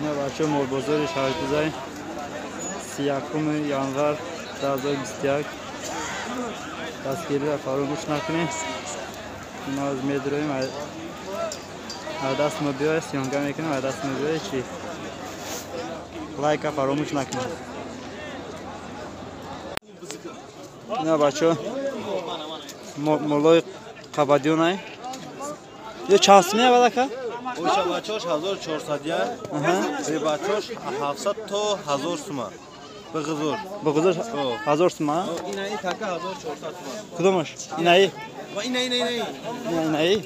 Ne var şu mol bozori şarkızay. Siyakum yanvar dazor bistiyak. Tasgirler farumuş nakne. Naz medroyim. Adas mı biyo siyonga mekin adas mı biyo çi. Like farumuş nakne. Ne var şu? Moloy kabadiyonay. Yo çansmaya balaka? O şabaçoş 1400 ya. Ve baçoş 700 to 1000 suma. Bıgızor. Bıgızor 1000 suma. İnayi taka 1400 suma. Kudomuş? İnayi. Va inayi. İnayi.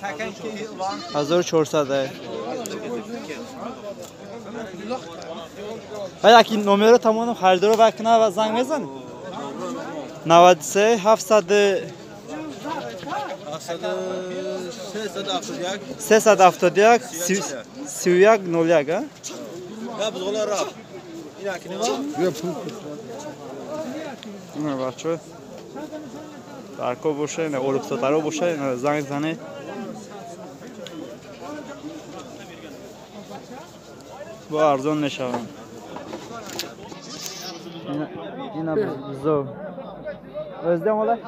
Takan ki 1400 da. Belki numara tamamı hardoro vakına ve zang mezan. 93 700 370 Siuyak nolyak ha? Ya bu dolar rap. İnakine var? Yok. Ne var şu? Arko boşa ne olup sataro boşa ne zang zane. Bu arzon neşavan. Yine zo. Özlem ola.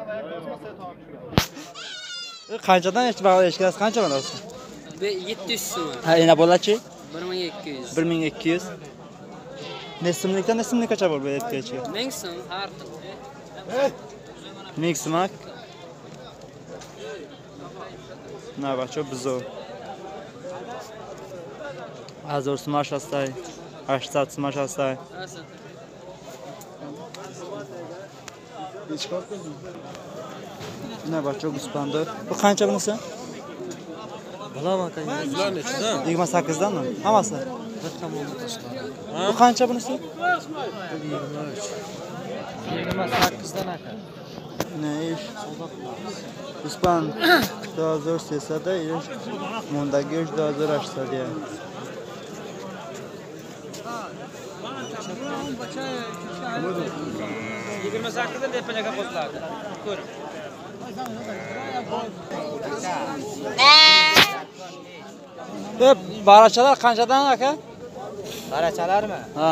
Qanchadan eshitmas qancha bo'ladi? 700 so'm. Ha, yana bo'lachi? 1200. 1200. Nesimlikdan nesimlikkacha bor bu erkakcha. 1000 so'm har xil. Mix mak. Na bacho bizo. Azor smash astay. 800 smash astay. Ne bacho guspanda. Bu qancha bunisi? Bilaman qancha. Bular nechidan? 28 dan mi? Hammasi. Bir tomonda tashladi. Bu qancha bunisi? 28 dan aka. Ne iş? Guspan 1400 da iş. Mondagi 1480 diye. Yigirma sakkizda depalaga qo'shiladi. Ko'r. Deb barachalar qanchadan aka? Barachalarmi? Ha.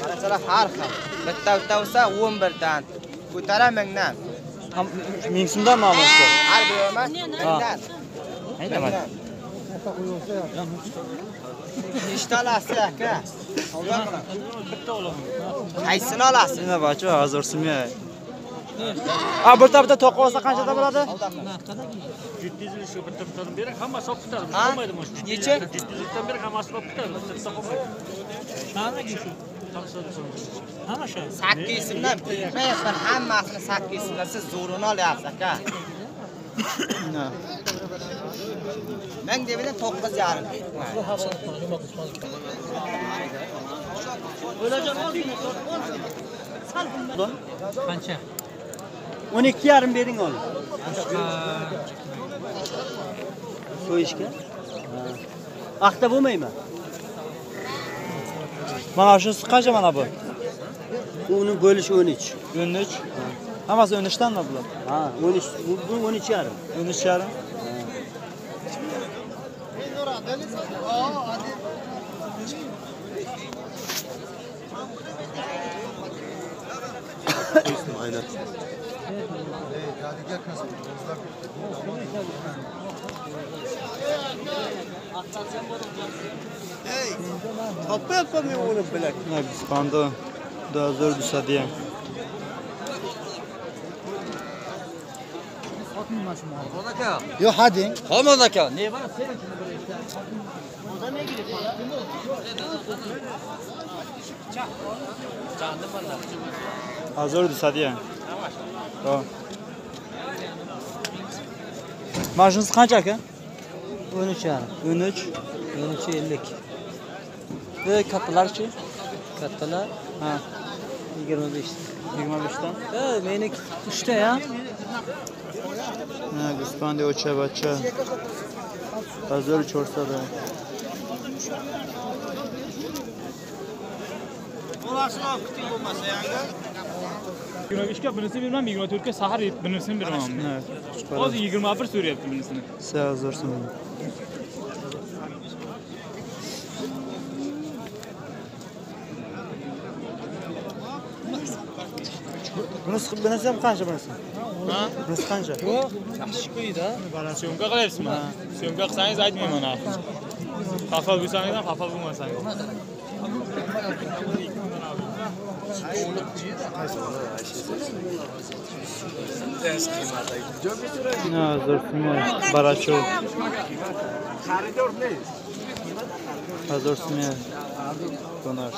Barachalar har xil. Bitta bo'lsa 11 dan. Ko'tara 1000 dan. Ming so'mdan ma'lumotda. Har biri emas 1000 dan. Aytaman. Nechta olasiz aka? Bitta olaman. Qaysini olasiz? Nima bacho hozir so'mga. A bir tapda to'qib olsa qanchada bo'ladi? 700 shu bitta bittadan berib hammasi olib ketadi. Bo'lmaydi Bo'lmaydi mana. Necha? 700 dan berib hammasi olib ketadi. Bitta qolmaydi. Qanaqa shu? Hamma shu. 8 so'mdan bermayapman. Hammasini 8 so'mdan siz zo'rini olyapsiz aka. Na. Men debidan 9,5. Qancha? 12,5 bering ol. So'yishga? Aqda bo'lmaymi? Mana shunisi qancha mana bu? Uni bo'lishi 13. 13. Hammasi 13 danmi bular? Ha, 13. Bu 13,5. 13,5. Aynen. Hey. Topyapman men uni bilak. Ne Guspanda 1400 diye. Yo, hadi. Olmaz aka. Ne var? Hazır diye. Tamam. Maaşınız kaç aka? 13 yani. 13. 13 50. Ve katılar ki? Kattalar Ha. 25. 25'ten. Ha, menik 3'te ya. Ha, Guspanda ocha bacha. Hazır çorsa da. Bo'lasini olib kuting bo'lmasa yanga. 25 ga birisini bermam, 24 ga sahar birisini beraman. Evet. Hozir 21 so'rayapti birisini. Siz hazırsınız. Bunisi ham qancha bunisi? Ha? Bunisi qancha? Yo'q, yaxshi qo'ydi. Bana syomka qilyapsizmi? Syomka qilsangiz aytmayman narxini. Xafa bo'lsangiz ham, xafa bo'lmasangiz. Hazır sumya Barachov. Hazır sumya Donar.